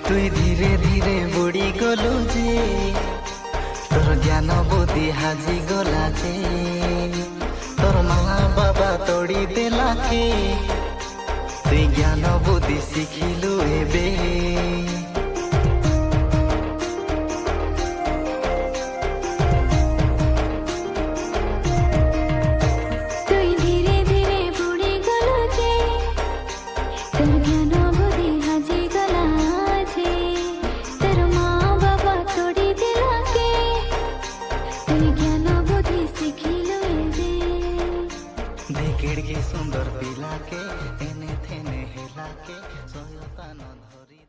तुई धीरे धीरे बुड़ी गलु जे तोर ज्ञान बुद्धि हाजी गला जे तोर माँ बाबा तोड़ी देला के तुई ज्ञान बुद्धि शिखिलु एबे। सुंदर पिला के एने थेने हेला के सोयता न धरी।